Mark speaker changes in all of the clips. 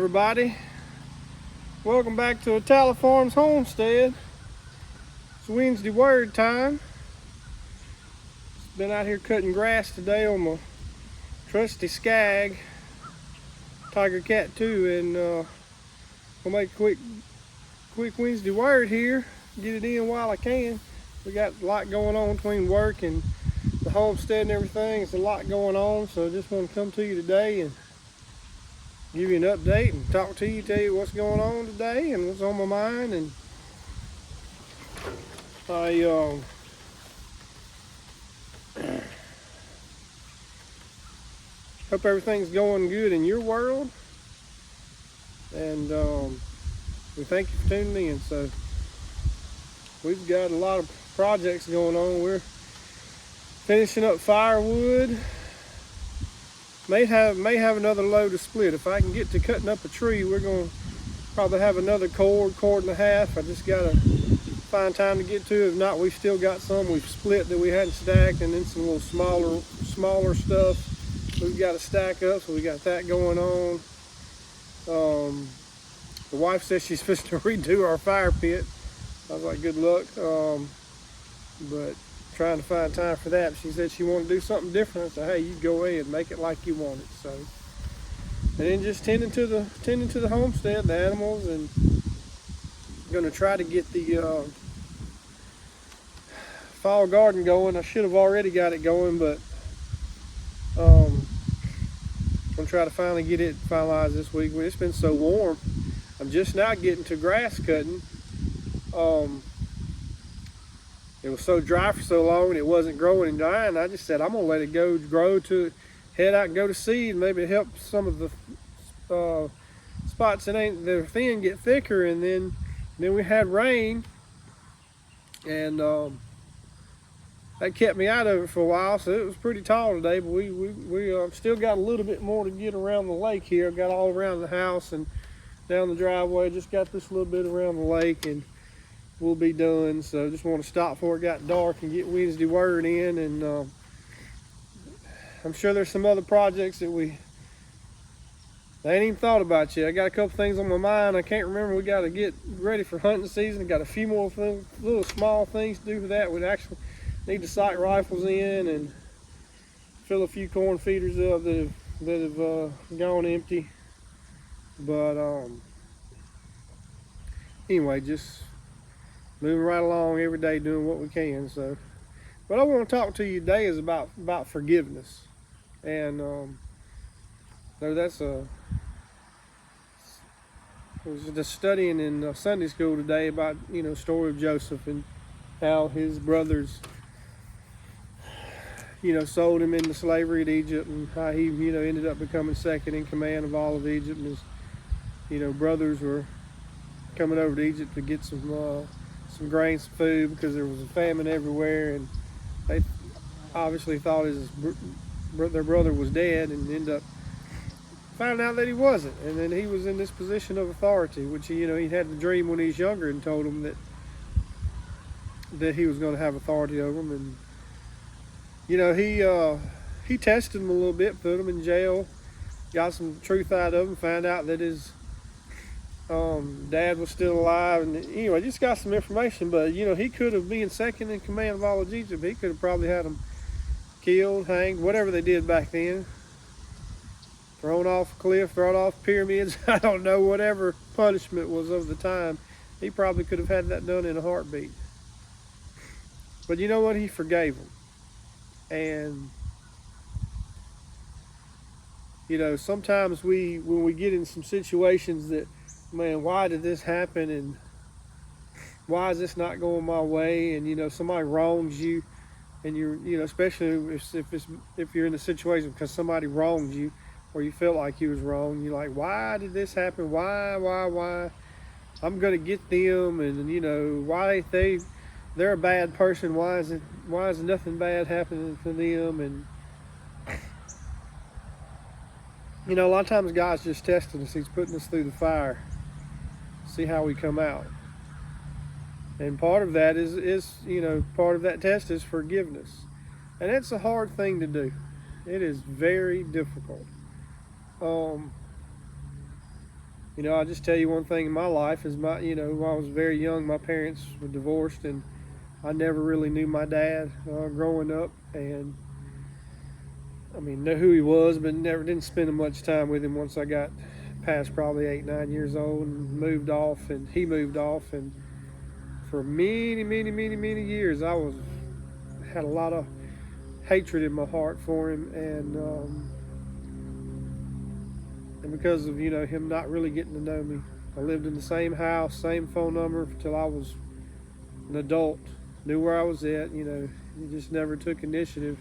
Speaker 1: everybody. Welcome back to Tally Farms Homestead. It's Wednesday word time. Been out here cutting grass today on my trusty Skag Tiger Cat 2, and we'll make a quick Wednesday word here. Get it in while I can. We got a lot going on between work and the homestead and everything. It's a lot going on, so I just want to come to you today and give you an update and talk to you, tell you what's going on today and what's on my mind. And I hope everything's going good in your world, and we thank you for tuning in. So we've got a lot of projects going on. We're finishing up firewood. May have another load to split. If I can get to cutting up a tree, we're going to probably have another cord and a half. I just got to find time to get to it. If not, we've still got some we've split that we hadn't stacked, and then some little smaller stuff we've got to stack up, so we got that going on. The wife says she's supposed to redo our fire pit. I was like, good luck. But trying to find time for that. She said she wanted to do something different. I said, hey, you go ahead and make it like you want it. So, and then just tending to the homestead, the animals, and gonna try to get the fall garden going. I should have already got it going, but I'm gonna try to finally get it finalized this week. It's been so warm. I'm just now getting to grass cutting. It was so dry for so long and it wasn't growing and dying. I just said I'm gonna let it grow to head out and go to seed. Maybe help some of the spots that they're thin get thicker. And then we had rain, and that kept me out of it for a while. So it was pretty tall today. But we still got a little bit more to get around the lake here. Got all around the house and down the driveway. Just got this little bit around the lake, and we'll be done. So just want to stop before it got dark and get Wednesday word in. And I'm sure there's some other projects that I ain't even thought about yet. I got a couple things on my mind. I can't remember. We got to get ready for hunting season. I got a few more little small things to do for that. We'd actually need to sight rifles in and fill a few corn feeders up that have gone empty. But anyway, just moving right along every day, doing what we can. So what I want to talk to you today is about forgiveness. And so I was just studying in Sunday school today about, the story of Joseph and how his brothers, sold him into slavery at Egypt, and how he, ended up becoming second in command of all of Egypt. And his, brothers were coming over to Egypt to get some grain, some food, because there was a famine everywhere, and they obviously thought their brother was dead, and ended up finding out that he wasn't. And then he was in this position of authority, which he had the dream when he was younger and told him that he was going to have authority over him. And he tested him a little bit, put him in jail, got some truth out of him, found out that his dad was still alive, and anyway, just got some information. But he could have been second in command of all of Egypt. He could have probably had them killed, hanged, whatever they did back then, thrown off a cliff, thrown off pyramids. I don't know, whatever punishment was of the time, he probably could have had that done in a heartbeat. But you know what? He forgave them. And sometimes when we get in some situations that, man, why did this happen, and why is this not going my way? And somebody wrongs you, and you're especially if you're in a situation because somebody wronged you, or you felt like you was wrong, you're like, why did this happen? Why? I'm gonna get them, and why they're a bad person. Why is nothing bad happening to them? And a lot of times God's just testing us. He's putting us through the fire, see how we come out. And part of that is part of that test is forgiveness. And it's a hard thing to do. It is very difficult. I'll just tell you one thing in my life is when I was very young, my parents were divorced, and I never really knew my dad growing up, and I mean, know who he was, but never didn't spend much time with him once I got past probably 8, 9 years old and moved off, and he moved off, and for many, many, many, many years, had a lot of hatred in my heart for him, and because of him not really getting to know me. I lived in the same house, same phone number until I was an adult, knew where I was at. He just never took initiative.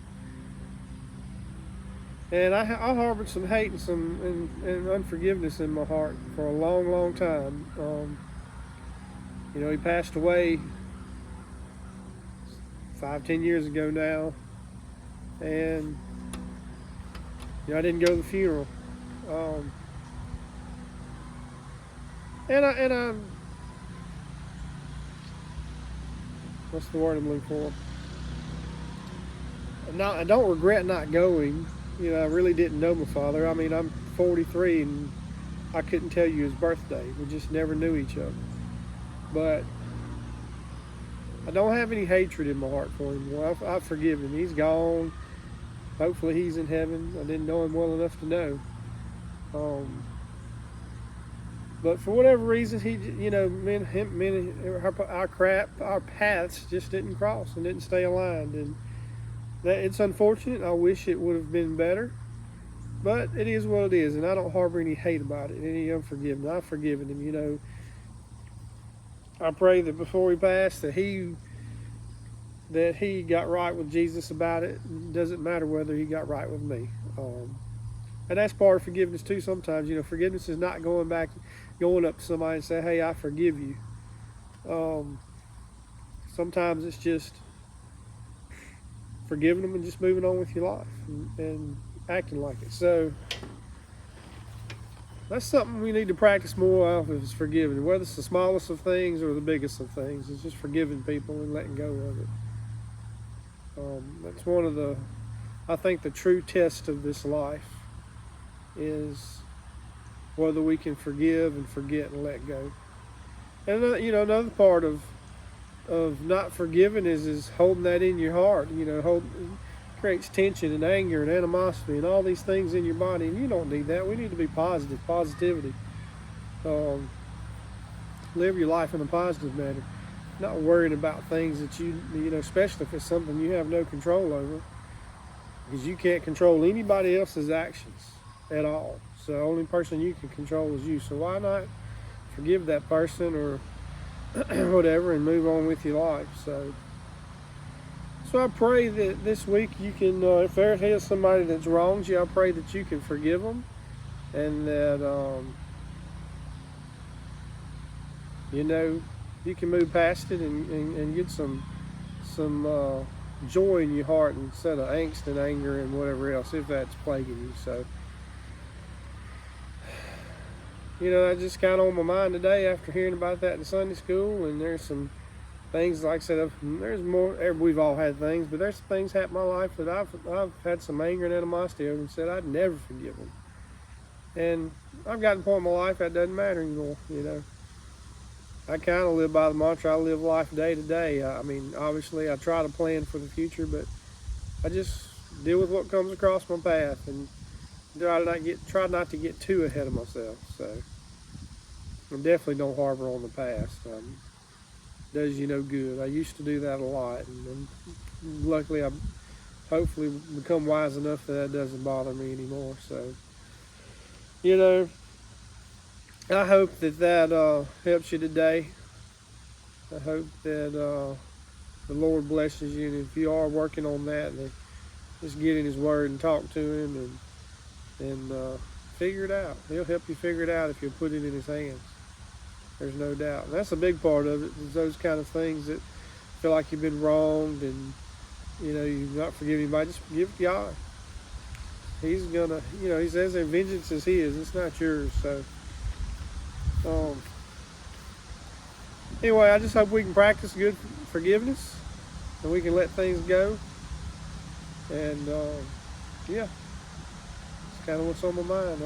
Speaker 1: And I harbored some hate and unforgiveness in my heart for a long, long time. He passed away 5, 10 years ago now, and I didn't go to the funeral. And I what's the word I'm looking for? I don't regret not going. I really didn't know my father. I mean, I'm 43 and I couldn't tell you his birthday. We just never knew each other. But I don't have any hatred in my heart for him. Well, I've forgiven him. He's gone. Hopefully he's in heaven. I didn't know him well enough to know. But for whatever reason, our paths just didn't cross and didn't stay aligned, and it's unfortunate. I wish it would have been better, but it is what it is, and I don't harbor any hate about it, any unforgiveness. I've forgiven him. I pray that before he passed, that he got right with Jesus about it. It doesn't matter whether he got right with me. And that's part of forgiveness too. Sometimes, forgiveness is not going up to somebody and say, "Hey, I forgive you." Sometimes it's just forgiving them and just moving on with your life and acting like it. So that's something we need to practice more of, is forgiving, whether it's the smallest of things or the biggest of things. It's just forgiving people and letting go of it. That's one of I think the true test of this life is whether we can forgive and forget and let go. And another part of not forgiving is holding that in your heart. Creates tension and anger and animosity and all these things in your body, and you don't need that. We need to be positivity. Live your life in a positive manner, not worrying about things that especially if it's something you have no control over, because you can't control anybody else's actions at all. So the only person you can control is you. So why not forgive that person or whatever and move on with your life? So I pray that this week you can, if there is somebody that's wronged you, I pray that you can forgive them, and that you can move past it and get some joy in your heart instead of angst and anger and whatever else, if that's plaguing you. So that's just kind of on my mind today after hearing about that in Sunday school. And there's some things, like I said, there's more. We've all had things, but there's things happen in my life that I've had some anger and animosity over and said I'd never forgive them. And I've gotten to the point in my life that doesn't matter anymore. I kind of live by the mantra, I live life day to day. I mean, obviously I try to plan for the future, but I just deal with what comes across my path and try not to get too ahead of myself. So I definitely don't harbor on the past. Does you no good. I used to do that a lot, and luckily I've hopefully become wise enough that doesn't bother me anymore. So I hope that helps you today. I hope that the Lord blesses you, and if you are working on that, just get in His Word and talk to Him and figure it out. He'll help you figure it out if you put it in His hands. There's no doubt. And that's a big part of it, is those kind of things that feel like you've been wronged and you're not forgiving anybody. Just give it to God. He's gonna, He says that vengeance is His, it's not yours. So anyway, I just hope we can practice good forgiveness and we can let things go. And it's kind of what's on my mind.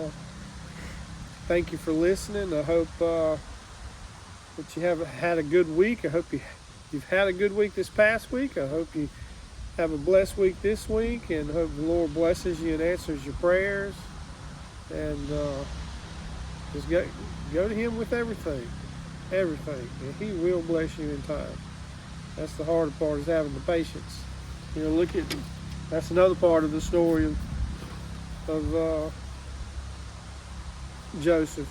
Speaker 1: thank you for listening. I hope that you have had a good week. I hope you've had a good week this past week. I hope you have a blessed week this week, and hope the Lord blesses you and answers your prayers. And just go to Him with everything, and He will bless you in time. That's the harder part, is having the patience. That's another part of the story of Joseph.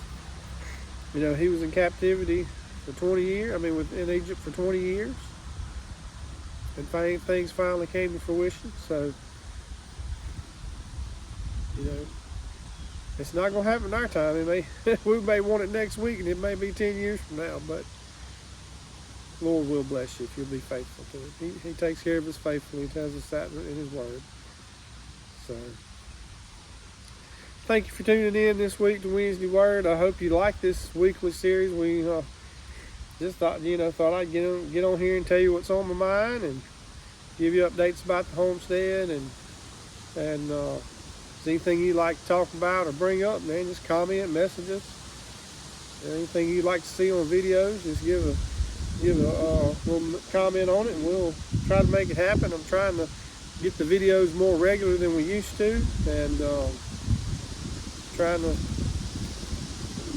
Speaker 1: He was in captivity for 20 years. In Egypt for 20 years, and things finally came to fruition. So, it's not going to happen in our time. We may want it next week, and it may be 10 years from now. But Lord will bless you if you'll be faithful to it. He takes care of us faithfully. He tells us that in His Word. So, thank you for tuning in this week to Wednesday Word. I hope you like this weekly series. We just thought I'd get on here and tell you what's on my mind, and give you updates about the homestead, and if there's anything you'd like to talk about or bring up, man, just comment, message us. Anything you'd like to see on videos, just give a little comment on it, and we'll try to make it happen. I'm trying to get the videos more regular than we used to, and trying to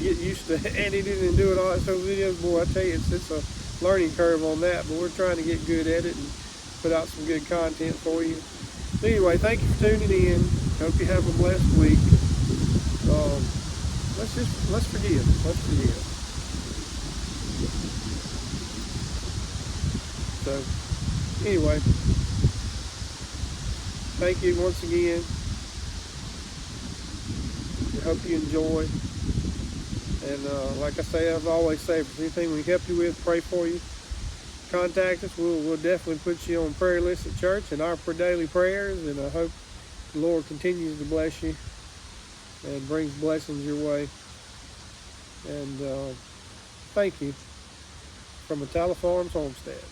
Speaker 1: get used to editing and doing all that sort of videos. Boy, I tell you, it's a learning curve on that, but we're trying to get good at it and put out some good content for you. But anyway, thank you for tuning in. Hope you have a blessed week. Let's forgive. So, anyway, thank you once again. I hope you enjoy. And like I say, I've always say, if there's anything we can help you with, pray for you, contact us. We'll definitely put you on prayer list at church and our daily prayers. And I hope the Lord continues to bless you and brings blessings your way. And thank you from Metallic Farms Homestead.